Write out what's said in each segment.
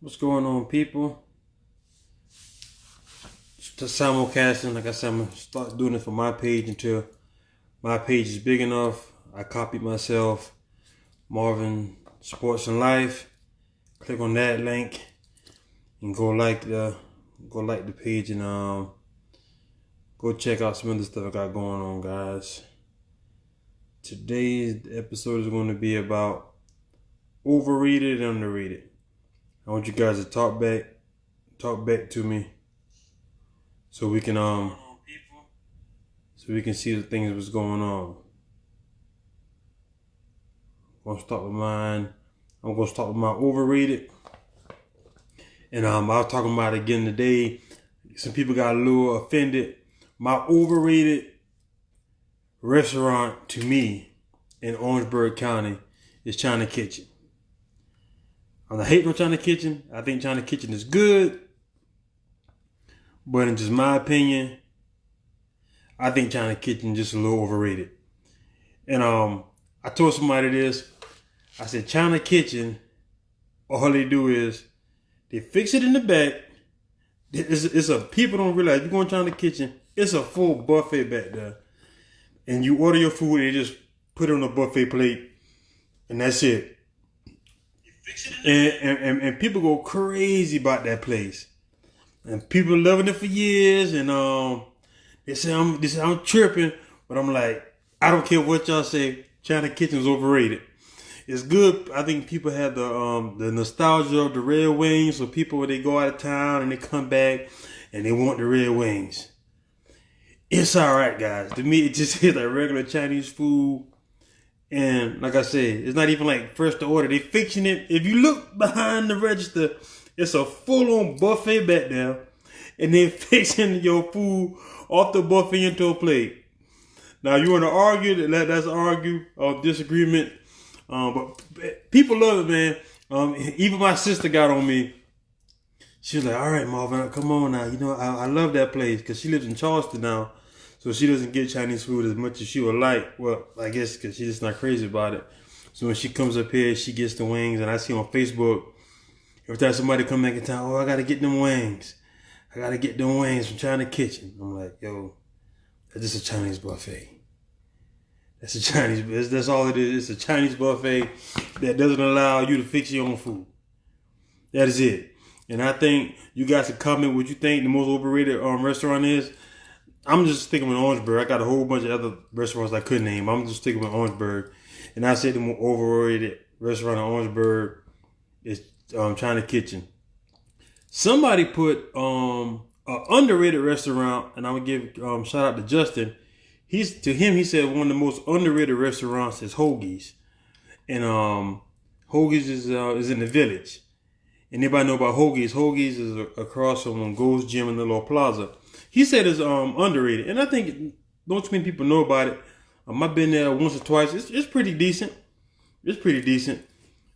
What's going on, people? Just simulcasting. Like I said, I'm gonna start doing it for my page until my page is big enough. I copied myself, Marvin Sports and Life. Click on that link and go like the page and go check out some other stuff I got going on, guys. Today's episode is going to be about overrated and underrated. I want you guys to talk back to me, so we can see the things that's going on. I'm gonna start with mine. I'm gonna start with my overrated, and I was talking about it again today. Some people got a little offended. My overrated restaurant to me in Orangeburg County is China Kitchen. I'm not hating on China Kitchen. I think China Kitchen is good. But in just my opinion, I think China Kitchen is just a little overrated. And I told somebody this. I said China Kitchen, all they do is they fix it in the back. It's a people don't realize you go in China Kitchen, it's a full buffet back there. And you order your food and they just put it on a buffet plate and that's it. And people go crazy about that place, and people loving it for years. And they say I'm tripping, but I'm like, I don't care what y'all say. China Kitchen is overrated. It's good. I think people have the nostalgia of the red wings. So people, when they go out of town and they come back and they want the red wings, it's all right, guys. To me, it just is like regular Chinese food. And like I said, it's not even like first to order. They fixing it. If you look behind the register, it's a full-on buffet back there. And they're fixing your food off the buffet into a plate. Now, you want to argue, let's argue or disagreement. But people love it, man. Even my sister got on me. She was like, all right, Marvin, come on now. You know, I love that place because she lives in Charleston now. So she doesn't get Chinese food as much as she would like. Well, I guess because she's just not crazy about it. So when she comes up here, she gets the wings. And I see on Facebook, every time somebody come back in town, oh, I got to get them wings. I got to get them wings from China Kitchen. I'm like, yo, that's just a Chinese buffet. That's a Chinese, that's all it is. It's a Chinese buffet that doesn't allow you to fix your own food. That is it. And I think you guys can comment what you think the most overrated restaurant is. I'm just sticking with Orangeburg. I got a whole bunch of other restaurants I couldn't name. I'm just sticking with Orangeburg. And I said the more overrated restaurant in Orangeburg is China Kitchen. Somebody put an underrated restaurant, and I'm gonna give shout out to Justin. He said one of the most underrated restaurants is Hoagie's. And Hoagie's is in the Village. And anybody know about Hoagie's? Hoagie's is across from Gold's Gym in the little plaza. He said it's underrated, and I think not too many people know about it. I've been there once or twice. It's pretty decent. It's pretty decent.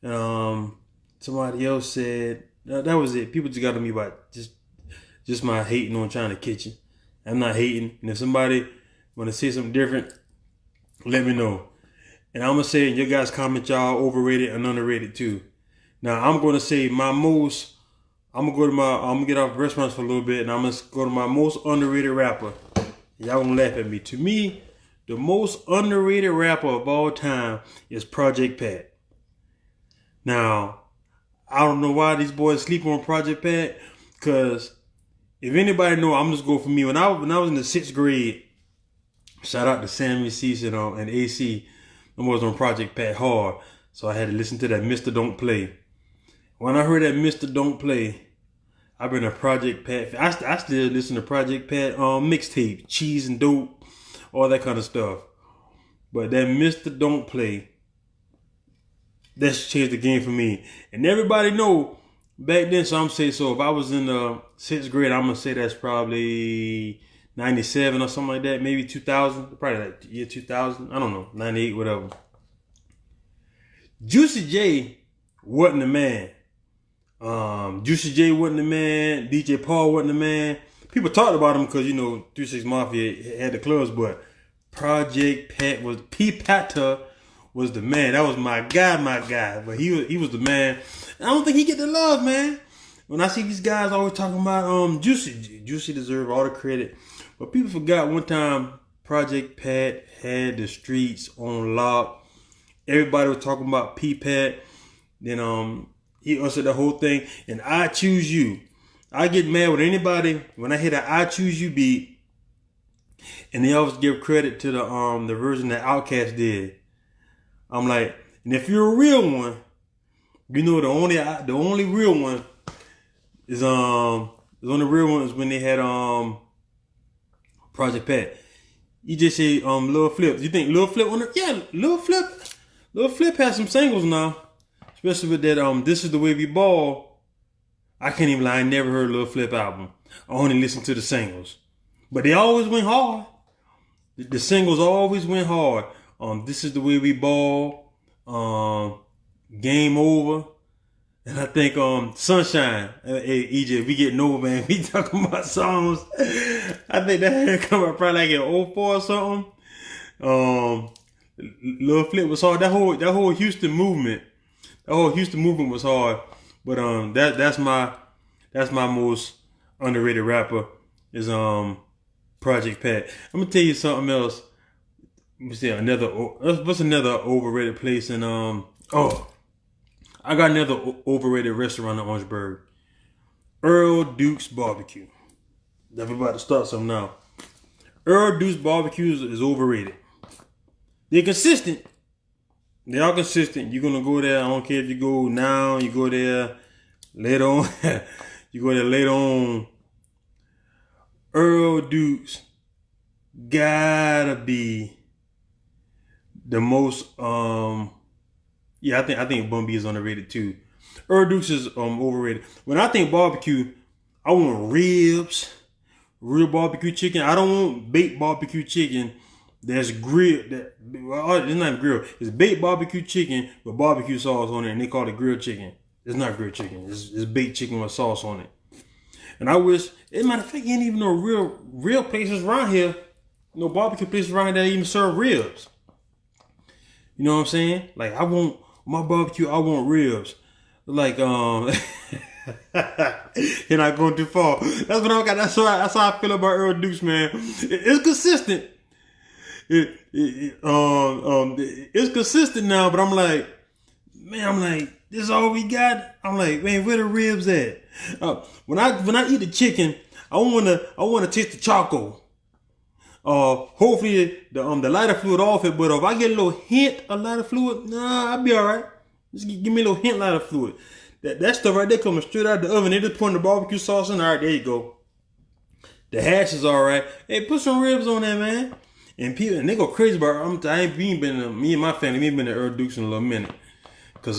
Somebody else said that was it. People just got on me about just my hating on China Kitchen. I'm not hating, and if somebody want to say something different, let me know. And I'm gonna say in your guys' comment, y'all overrated and underrated too. Now I'm gonna say I'm gonna get off restaurants for a little bit, and I'm gonna go to my most underrated rapper. Y'all gonna laugh at me. To me, the most underrated rapper of all time is Project Pat. Now, I don't know why these boys sleep on Project Pat, cause if anybody know, I'm just go for me. When I was in the 6th grade, shout out to Sammy Cease and AC. I was on Project Pat hard, so I had to listen to that Mr. Don't Play. When I heard that Mr. Don't Play, I've been a Project Pat. I still listen to Project Pat mixtape, Cheese and Dope, all that kind of stuff. But that Mr. Don't Play, that's changed the game for me. And everybody know back then, so I'm saying, so if I was in the 6th grade, I'm gonna say that's probably 97 or something like that, maybe 2000, probably like year 2000. I don't know, 98, whatever. Juicy J wasn't the man. Juicy J wasn't the man. DJ Paul wasn't the man. People talked about him because, 3 6 Mafia had the clubs, but Project Pat was P-Patta the man. That was my guy. But he was the man. And I don't think he get the love, man. when I see these guys always talking about Juicy deserve all the credit, but people forgot one time Project Pat had the streets on lock. Everybody was talking about P-Pat. Then he ushered the whole thing. And I Choose You. I get mad with anybody when I hear that I Choose You beat, and they always give credit to the version that Outkast did. I'm like, and if you're a real one, you know the only real one is the only real one is when they had Project Pat. You just say Lil Flip. You think Lil Flip on it? Yeah, Lil Flip has some singles now. Especially with that This Is the Way We Ball. I can't even lie, I never heard Lil Flip album. I only listened to the singles. But they always went hard. The singles always went hard. This Is the Way We Ball, Game Over, and I think Sunshine. Hey EJ, we getting over, man. We talking about songs. I think that had come out probably like in 04 or something. Lil Flip was hard. That whole Houston movement. The whole Houston movement was hard. But that's my most underrated rapper is Project Pat. I'm gonna tell you something else. Let me see what's another overrated place in I got another overrated restaurant in Orangeburg. Earl Duke's Barbecue. Everybody to start something now. Earl Duke's Barbecue is overrated. They're consistent. They are consistent. You're gonna go there. I don't care if you go now, you go there later on. You go there later on. Earl Duke's gotta be the most I think Bun B is underrated too. Earl Duke's is overrated. When I think barbecue, I want ribs, real barbecue chicken. I don't want baked barbecue chicken that's grilled. It's not even grilled. It's baked barbecue chicken with barbecue sauce on it, and they call it grilled chicken. It's not grilled chicken. It's baked chicken with sauce on it. And I wish, as a matter of fact, ain't even no real places around here, no barbecue places around here that even serve ribs. You know what I'm saying? Like, I want my barbecue, I want ribs. Like, you're not going too far. That's what I got. That's how I feel about Earl Duke's, man. It's consistent. It's consistent now, but I'm like, this is all we got. I'm like, man, where the ribs at? When I eat the chicken, I wanna taste the charcoal. Hopefully the lighter fluid off it, but if I get a little hint of lighter fluid, nah, I'll be alright. Just give me a little hint lighter fluid. That stuff right there coming straight out the oven. They just putting the barbecue sauce in. Alright, there you go. The hash is alright. Hey, put some ribs on there, man. And people, and they go crazy about it. Me and my family, we ain't been to Earl Duke's in a little minute. Cause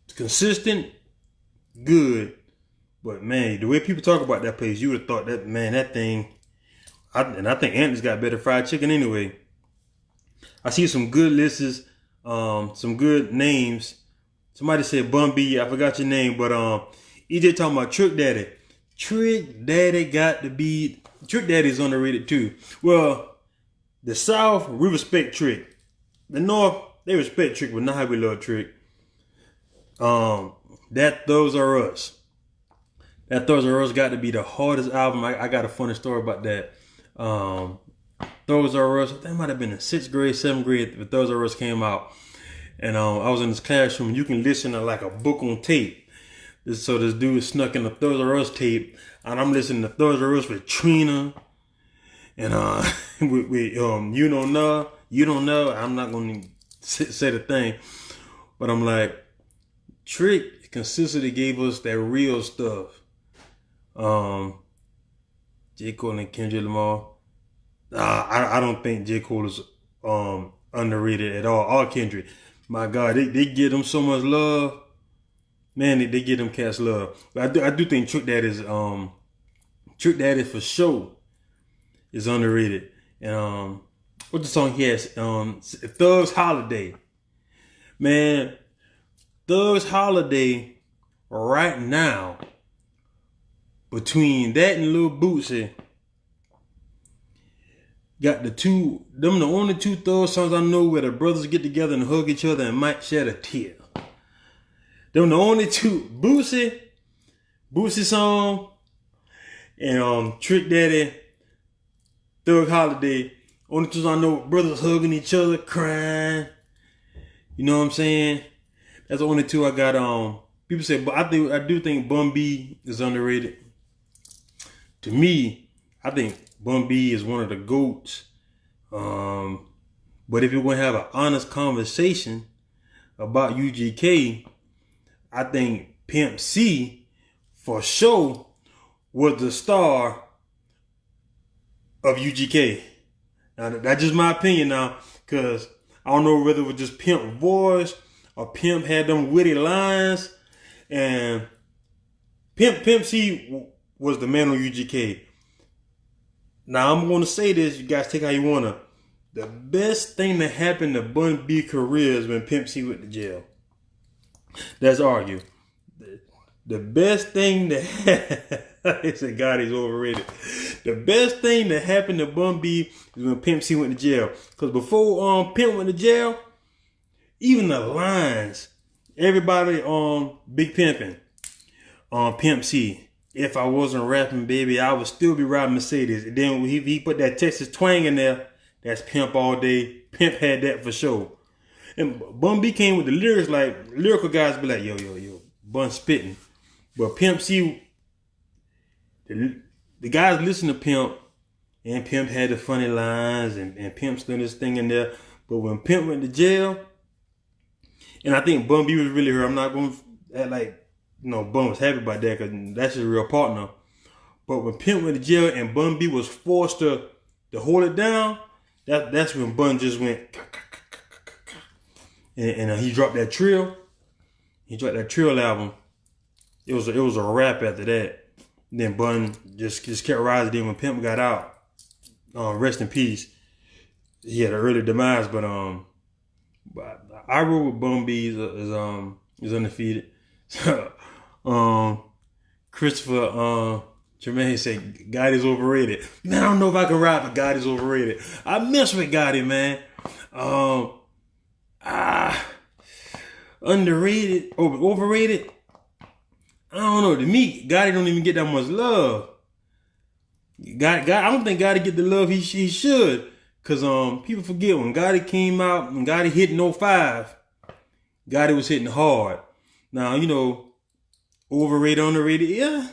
it's consistent, good. But man, the way people talk about that place, you would have thought that, man, that thing. I think Anthony's got better fried chicken anyway. I see some good lists, some good names. Somebody said Bun B, I forgot your name, but EJ talking about Trick Daddy. Trick Daddy's underrated too. Well, the South, we respect Trick. The North, they respect Trick, but not how we love Trick. Those Are Us. That Those Are Us got to be the hardest album. I got a funny story about that. Those Are Us, that might have been in 6th grade, 7th grade, but Those Are Us came out. And I was in this classroom. You can listen to like a book on tape. So this dude snuck in the Those Are Us tape, and I'm listening to Those Are Us with Trina, and with You Don't Know. I'm not gonna say the thing, but I'm like, Trick consistently gave us that real stuff. J. Cole and Kendrick Lamar. I don't think J. Cole is underrated at all. Or Kendrick. My God, they give them so much love. Man, they give them cats love. But I do think Trick Daddy for sure is underrated. And what the song he has? Thug's Holiday. Man, Thug's Holiday right now, between that and Lil Bootsy, got the only two Thug songs I know where the brothers get together and hug each other and might shed a tear. Them the only two. Boosie song, and Trick Daddy, Thug Holiday. Only two songs I know. Brothers hugging each other, crying. You know what I'm saying? That's the only two I got. People say, but I do think Bun B is underrated. To me, I think Bun B is one of the GOATs. But if you're gonna have an honest conversation about UGK, I think Pimp C for sure was the star of UGK. Now that's just my opinion now, cause I don't know whether it was just Pimp voice or Pimp had them witty lines, and Pimp C was the man on UGK. Now I'm gonna say this, you guys take how you wanna. The best thing that happened to Bun B career is when Pimp C went to jail. Let's argue. The best thing that they said God is overrated. The best thing that happened to Bun B is when Pimp C went to jail. Cause before Pimp went to jail, even the lines, everybody on Big Pimpin', on Pimp C. If I wasn't rapping, baby, I would still be riding Mercedes. And then he put that Texas twang in there. That's Pimp all day. Pimp had that for sure. And Bun B came with the lyrics, like lyrical guys be like, yo, Bun spitting. But Pimp C, the guys listen to Pimp, and Pimp had the funny lines, and Pimp still this thing in there. But when Pimp went to jail, and I think Bun B was really hurt. I'm not going to act like, Bun was happy about that, because that's his real partner. But when Pimp went to jail and Bun B was forced to hold it down, that's when Bun just went, and he dropped that Trill. He dropped that Trill album. It was a rap after that. And then Bun just kept rising. Then when Pimp got out, rest in peace. He had an early demise, but I roll with Bun B is undefeated. Christopher Jermaine said God is overrated. Man, I don't know if I can rap, but God is overrated. I mess with Gotti, man. Underrated, overrated. I don't know. To me, Gotti don't even get that much love. I don't think Gotti get the love he should. Cause people forget when Gotti came out, when Gotti hit in 05, Gotti was hitting hard. Now, overrated, underrated, yeah.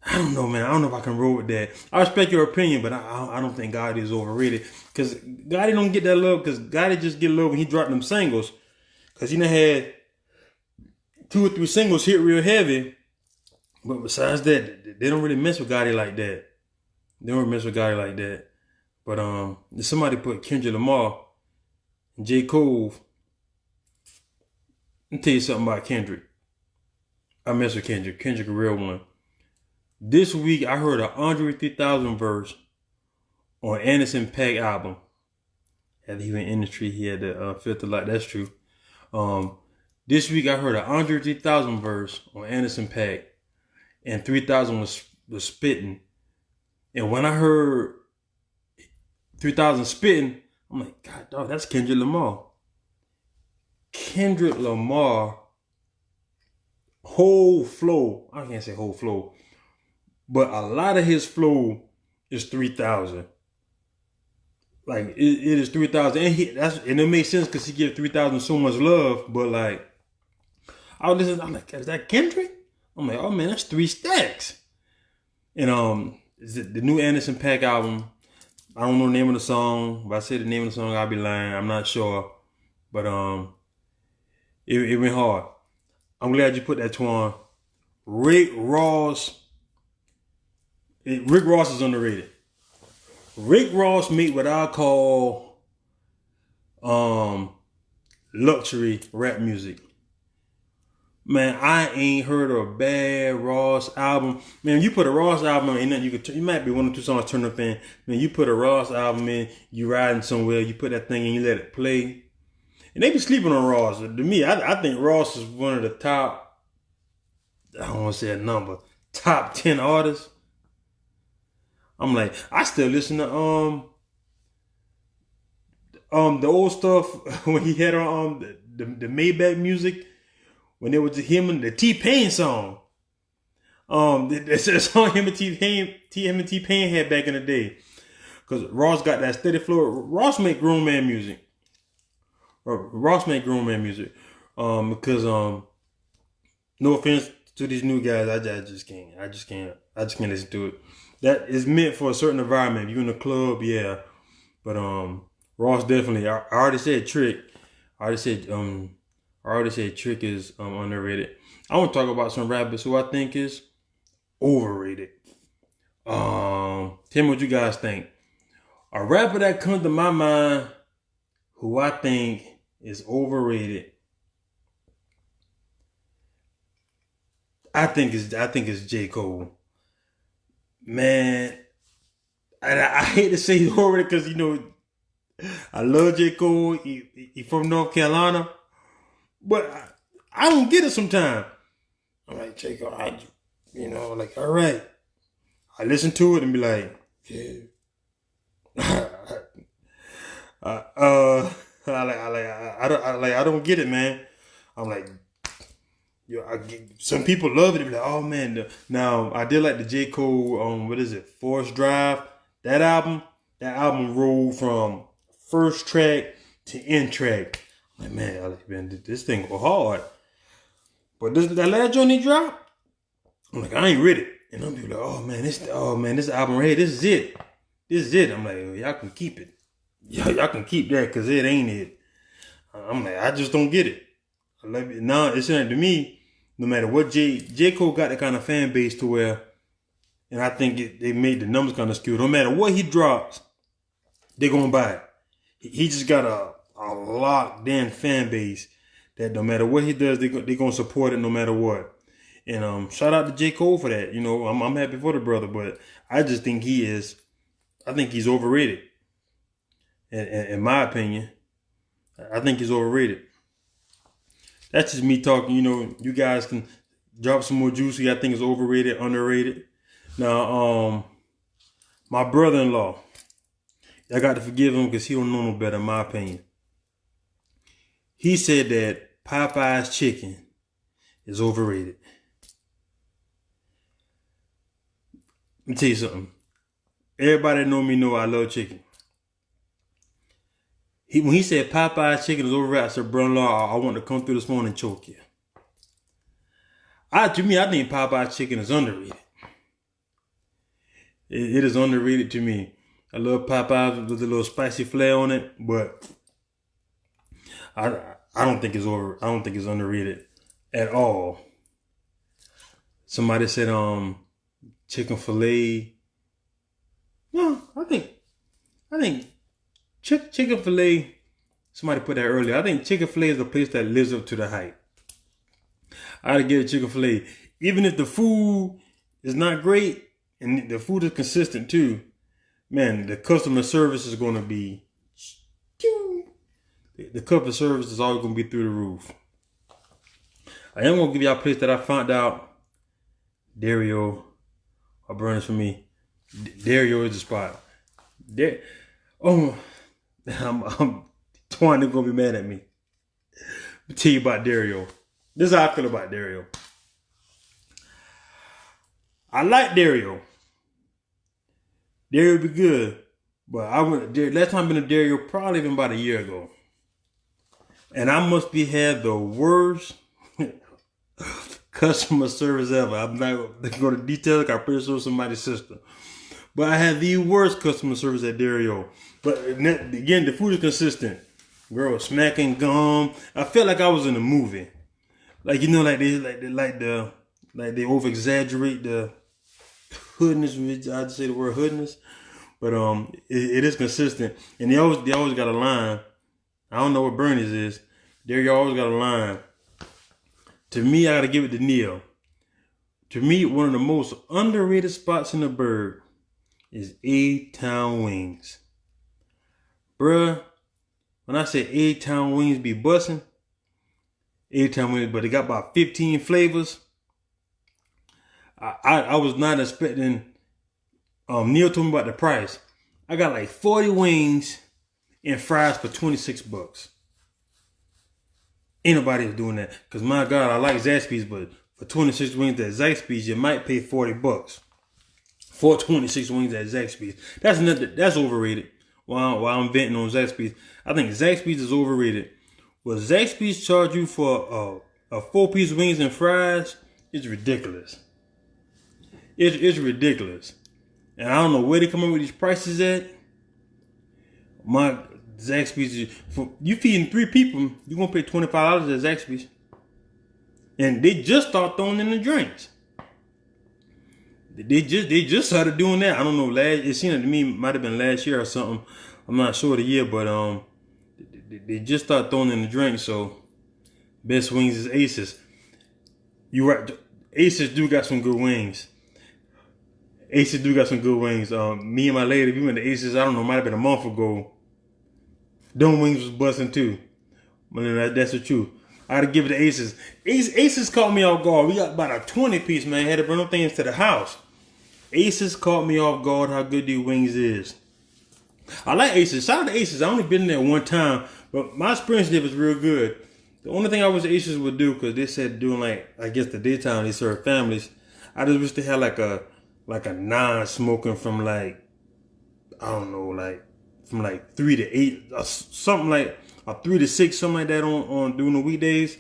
I don't know, man. I don't know if I can roll with that. I respect your opinion, but I don't think Gotti is overrated. Because Gotti don't get that love, because Gotti just get love when he dropped them singles. Because he done had 2 or 3 singles hit real heavy. But besides that, they don't really mess with Gotti like that. They don't mess with Gotti like that. But if somebody put Kendrick Lamar and J. Cole, let me tell you something about Kendrick. I mess with Kendrick. Kendrick a real one. This week, I heard an Andre 3000 verse on Anderson .Paak album. After he went in the industry, he had the filter light. That's true. This week, I heard an Andre 3000 verse on Anderson .Paak, and 3000 was spitting. And when I heard 3000 spitting, I'm like, God, dog, that's Kendrick Lamar. Kendrick Lamar, whole flow. I can't say whole flow. But a lot of his flow is 3000. Like it is 3000, and it makes sense because he gives 3000 so much love. But like, I was listening, I'm like, is that Kendrick? I'm like, oh man, that's 3 stacks. And is it the new Anderson .Paak album? I don't know the name of the song. If I say the name of the song, I'll be lying. I'm not sure. But it went hard. I'm glad you put that, Twan. Rick Ross is underrated. Rick Ross made what I call luxury rap music. Man, I ain't heard a bad Ross album. Man, you put a Ross album in, you might be 1 or 2 songs turned up in. Man, you put a Ross album in, you riding somewhere, you put that thing in, you let it play. And they be sleeping on Ross. To me, I think Ross is one of the top, I don't want to say a number, top 10 artists. I'm like, I still listen to the old stuff when he had on the Maybach music when it was him and the T-Pain song. It's a song him and T-Pain had back in the day. Cause Ross got that steady flow. Ross make grown man music. Because no offense to these new guys, I just can't listen to it. That is meant for a certain environment. If you're in a club, yeah. But Ross definitely. I already said Trick. I already said Trick is underrated. I want to talk about some rappers who I think is overrated. Tell me what you guys think. A rapper that comes to my mind who I think is overrated. I think it's J. Cole. Man, I hate to say he's overrated because, you know, I love J. Cole. He from North Carolina. But I don't get it sometimes. I'm like, J. Cole, like, all right. I listen to it and be like, yeah. I don't get it, man. I'm like, some people love it. They be like, oh man. Now I did like the J. Cole, what is it? Forest Drive. That album rolled from first track to end track. I'm like, man, this thing go hard. But that last joint he dropped, I'm like, I ain't read it. And I'm like, oh man, this album right here, this is it. I'm like, y'all can keep it. Y'all can keep that because it ain't it. I'm like, I just don't get it. Now it's like to me, no matter what J. Cole got that kind of fan base to where, and I think they made the numbers kind of skewed. No matter what he drops, they're gonna buy it. He just got a locked in fan base that no matter what he does, they're gonna support it no matter what. And shout out to J. Cole for that. You know, I'm happy for the brother, but I just think he's overrated. In my opinion, I think he's overrated. That's just me talking. You know, you guys can drop some more juicy. I think it's overrated, underrated. Now, my brother-in-law, I got to forgive him because he don't know no better, in my opinion. He said that Popeye's chicken is overrated. Let me tell you something. Everybody that know me know I love chicken. When he said Popeye's chicken is overrated, I said, brother-in-law, I want to come through this morning and choke you. To me, I think Popeye's chicken is underrated. It is underrated to me. I love Popeyes with a little spicy flair on it, but I don't think it's underrated at all. Somebody said chicken fillet. No, I think chicken fillet. Somebody put that earlier. I think chicken fillet is a place that lives up to the hype. I gotta get a chicken fillet, even if the food is not great and the food is consistent too. Man, the customer service is gonna be. The customer service is always gonna be through the roof. I am gonna give y'all a place that I found out. Dario, or burn for me. Dario is the spot. I'm Twan is gonna be mad at me. Let me tell you about Dario. This is how I feel about Dario. I like Dario. Dario be good, but last time I've been to Dario probably even about a year ago, and I must be had the worst customer service ever. I'm not going to go to details. I'm pretty sure somebody's sister. But I had the worst customer service at Dario. But again, the food is consistent. Girl smacking gum. I felt like I was in a movie. Like, you know, like they over exaggerate the hoodness. I'd say the word hoodness. But it is consistent. And they always got a line. I don't know what Bernie's is. Dario always got a line. To me, I gotta give it to Neil. To me, one of the most underrated spots in the burg is A-Town Wings. Bruh, when I say A-Town Wings be bussin', A-Town Wings, but they got about 15 flavors. I was not expecting. Neil told me about the price. I got like 40 wings and fries for $26. Ain't nobody doing that. Cause my God, I like Zaxby's, but for 26 wings at Zaxby's, you might pay $40 for 26 wings at Zaxby's. That's nothing. That's overrated. While I'm venting on Zaxby's, I think Zaxby's is overrated. What Zaxby's charge you for a 4-piece wings and fries is ridiculous. It's ridiculous. And I don't know where they come up with these prices at. My Zaxby's, for you feeding 3 people, you're gonna pay $25 at Zaxby's. And they just start throwing in the drinks. They just started doing that. I don't know. It seemed to me might have been last year or something. I'm not sure the year, but they just started throwing in the drinks. So best wings is Aces. You right. Aces do got some good wings. Aces do got some good wings. Me and my lady, we went to Aces. I don't know, might have been a month ago. Them wings was busting too. But that's the truth. I gotta give it to Aces. Aces caught me off guard. We got about a 20-piece, man. Had to bring them things to the house. Aces caught me off guard how good these wings is. I like Aces. Shout out to Aces. I only been there one time, but my experience there was real good. The only thing I wish Aces would do, because they said doing like, I guess the daytime they serve families. I just wish they had like a non-smoking from like, I don't know, like from like 3 to 8, or something like a 3 to 6, something like that on during the weekdays.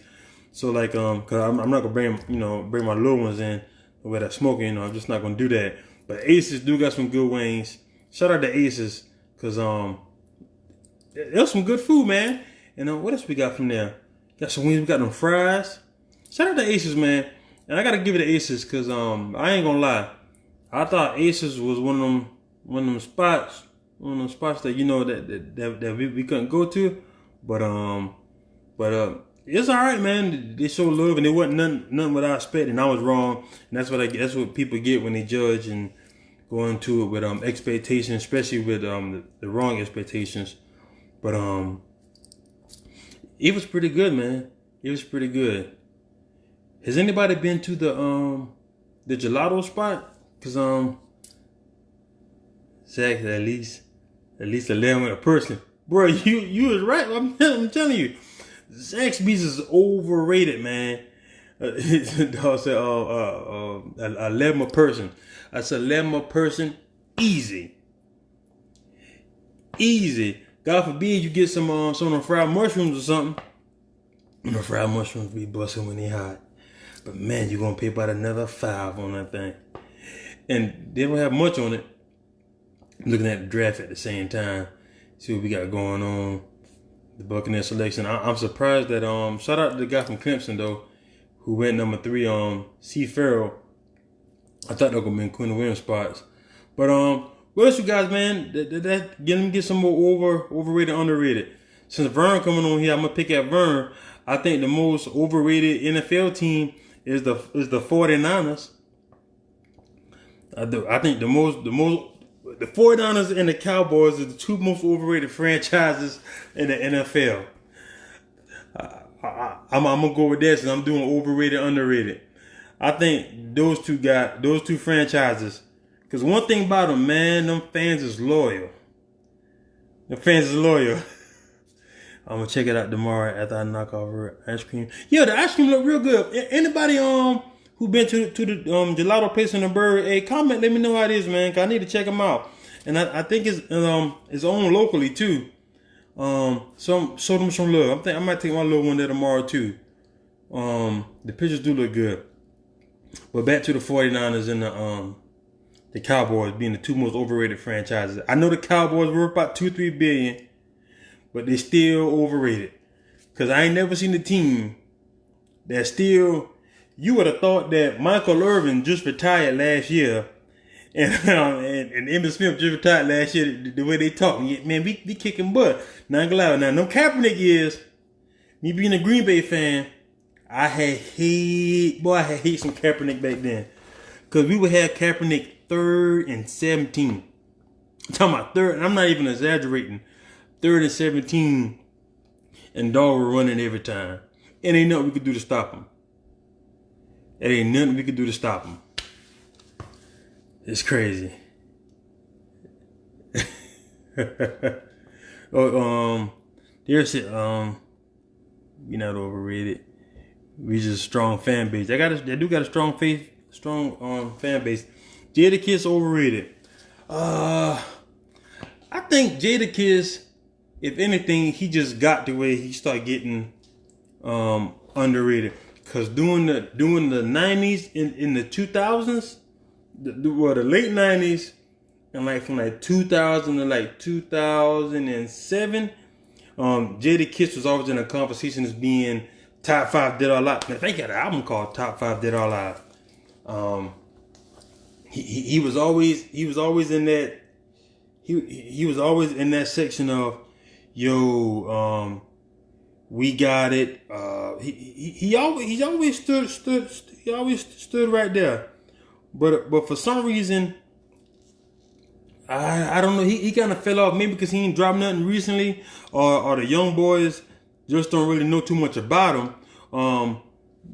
So like, cause I'm not gonna bring my little ones in where they're smoking. I'm just not gonna do that. But Aces do got some good wings. Shout out to Aces, cause there's some good food, man. And what else we got from there? Got some wings. We got them fries. Shout out to Aces, man. And I gotta give it to Aces, cause I ain't gonna lie. I thought Aces was one of them spots that we couldn't go to. But it's all right, man. They show love, and it wasn't nothing what I expected, and I was wrong. And that's what people get when they judge and go into it with expectations, especially with the wrong expectations. But it was pretty good, man. It was pretty good. Has anybody been to the gelato spot? Cause Zach, at least 11 a person. Bro, you was right. I'm telling you, Zaxby's is overrated, man. Dog said, 11 a person. I said 11 a person, easy. God forbid you get some of them fried mushrooms or something. The fried mushrooms be busting when they hot. But man, you're gonna pay about another $5 on that thing. And they don't have much on it. I'm looking at the draft at the same time. See what we got going on. The Buccaneer selection. I'm surprised that shout out to the guy from Clemson though, who went number 3, C. Farrell. I thought they were gonna be in Quinn Williams spots. But what else you guys, man? Get some more overrated, underrated. Since Vern coming on here, I'm gonna pick at Vern. I think the most overrated NFL team is the 49ers. I think the 49ers and the Cowboys are the 2 most overrated franchises in the NFL. I'm gonna go with that since I'm doing overrated, underrated. I think those two franchises. Because one thing about them, man, them fans is loyal. I'm gonna check it out tomorrow after I knock off ice cream. Yeah, the ice cream look real good. Anybody who been to the gelato place in the Burg, hey, comment, let me know how it is, man. Cause I need to check them out. And I think it's owned locally too. Show them some love. I might take my little one there tomorrow too. The pictures do look good. But back to the 49ers and the Cowboys being the 2 most overrated franchises. I know the Cowboys worth about $2-3 billion, but they still overrated. Cause I ain't never seen a team that still. You would have thought that Michael Irvin just retired last year, and Emmitt Smith just retired last year. The way they talk, man, we kicking butt. Not gonna lie. Now, no Kaepernick is. Me being a Green Bay fan, I had hate some Kaepernick back then, cause we would have Kaepernick 3rd and 17. I'm talking about 3rd, and I'm not even exaggerating. 3rd and 17, and dog were running every time, and ain't nothing we could do to stop him. There ain't nothing we could do to stop him. It's crazy. There's it. We not overrated. We just a strong fan base. They do got a strong fan base. Jadakiss overrated. I think Jadakiss, if anything, he just got the way he started getting underrated. Cause doing the 90s in the 2000s, the late 90s, and like from like 2000 to like 2007, Jadakiss was always in a conversation as being top 5 Dead or Alive. Man, they got an album called Top 5 Dead or Alive. He was always in that he was always in that section of we got it. He always stood right there. But for some reason, I don't know. He kind of fell off. Maybe because he ain't dropped nothing recently, or the young boys just don't really know too much about him.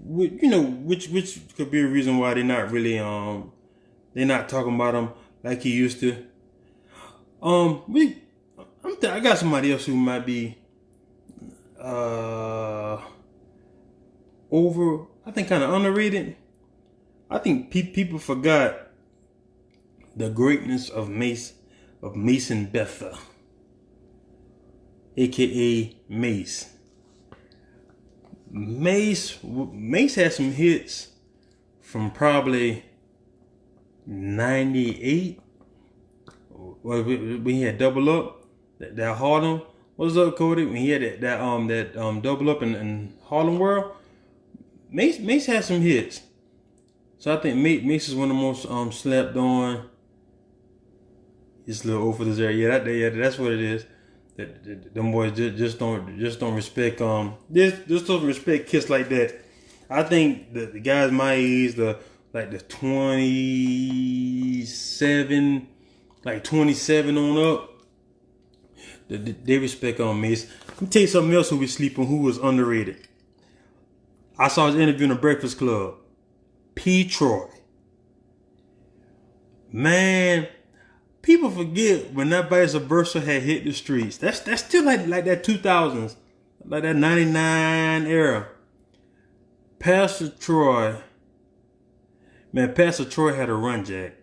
Which could be a reason why they're not really they're not talking about him like he used to. I got somebody else who might be I think kind of underrated. I think people forgot the greatness of Mason Betha, aka Mace. Mace had some hits from probably 98. Well, we had Double Up, that Harlem. What's up, Cody? When he had that Double Up in Harlem World, Mace had some hits. So I think Mace is one of the most slept on. It's a little over the area. Yeah, that's what it is. Them boys just don't respect just don't respect Kiss like that. I think the guys my age, the 27, like 27 on up, they respect Mace. Let me tell you something else who we sleep on, who was underrated. I saw his interview in the Breakfast Club. P. Troy. Man, people forget when that Vice Versa had hit the streets. That's still like that 2000s, like that 99 era. Pastor Troy had a run, Jack.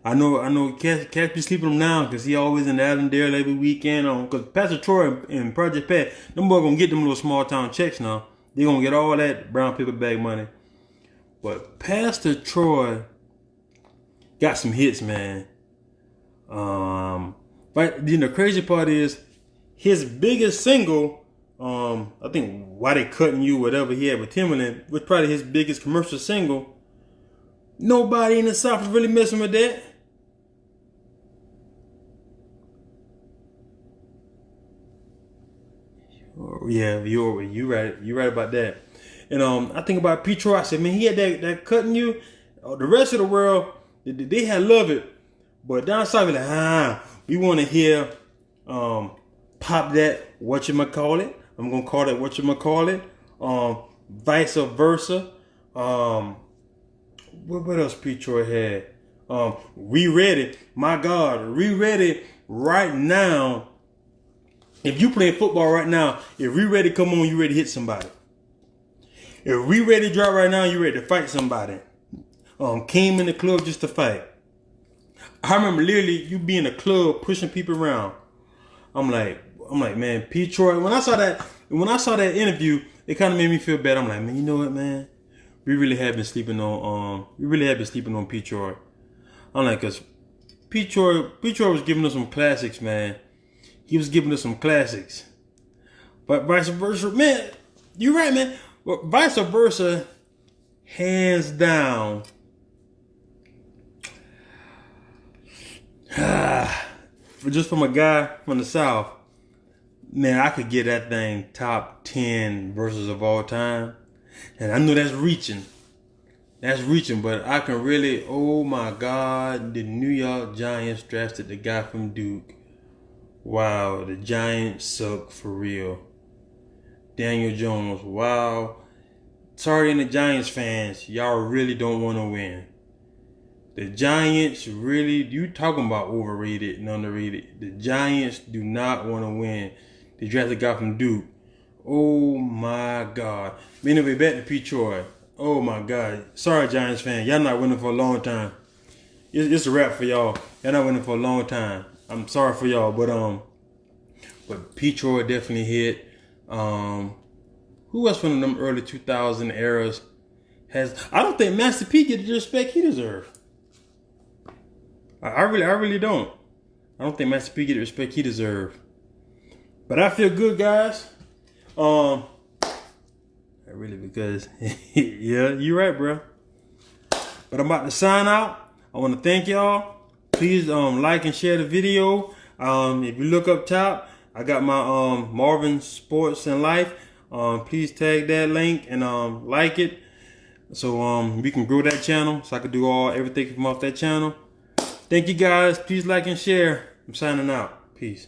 I know. Can't be sleeping him now because he always in Allendale every weekend. Because Pastor Troy and Project Pat, them boys gonna get them little small town checks now. They gonna get all that brown paper bag money. But Pastor Troy got some hits, man. But the crazy part is his biggest single. I think Why They Cutting You, whatever he had with Timbaland, was probably his biggest commercial single. Nobody in the South is really messing with that. Yeah, you're right. You're right about that. And I think about P. Troy. I said, man, he had that Cutting You. The rest of the world, they had love it, but down south, we like, we want to hear pop that whatchamacallit. I'm gonna call it whatchamacallit. Vice versa. What else P. Troy had? Re-Ready. My God, Re-Ready right now. If you play football right now, if Re-Ready come on, you ready to hit somebody. If Re-Ready drop right now, you ready to fight somebody. Came in the club just to fight. I remember literally you be in the club pushing people around. I'm like, man, P. Troy. When I saw that interview, it kind of made me feel bad. I'm like, man, you know what, man? We really have been sleeping on P. Troy. I'm like, cause P. Troy was giving us some classics, man. He was giving us some classics. But Vice Versa, man, you're right, man. But Vice Versa, hands down. Just from a guy from the South, man, I could get that thing top 10 verses of all time. And I know that's reaching. But I can really, oh my God, the New York Giants drafted the guy from Duke. Wow, the Giants suck for real. Daniel Jones, wow. Sorry, and the Giants fans, y'all really don't want to win. The Giants really, you talking about overrated and underrated. The Giants do not want to win. They drafted a guy from Duke. Oh my God. Anyway, back to Detroit. Oh my God. Sorry, Giants fan. Y'all not winning for a long time. It's a wrap for y'all. Y'all not winning for a long time. I'm sorry for y'all, but Detroit definitely hit. Who else from them early 2000 eras has? I don't think Master P get the respect he deserves. I really don't. I don't think Master P get the respect he deserves. But I feel good, guys. Really, because yeah, you're right, bro. But I'm about to sign out. I want to thank y'all. Please like and share the video. If you look up top, I got my Marvin Sports and Life. Please tag that link and like it, so we can grow that channel, so I can do everything from off that channel. Thank you guys. Please like and share. I'm signing out. Peace.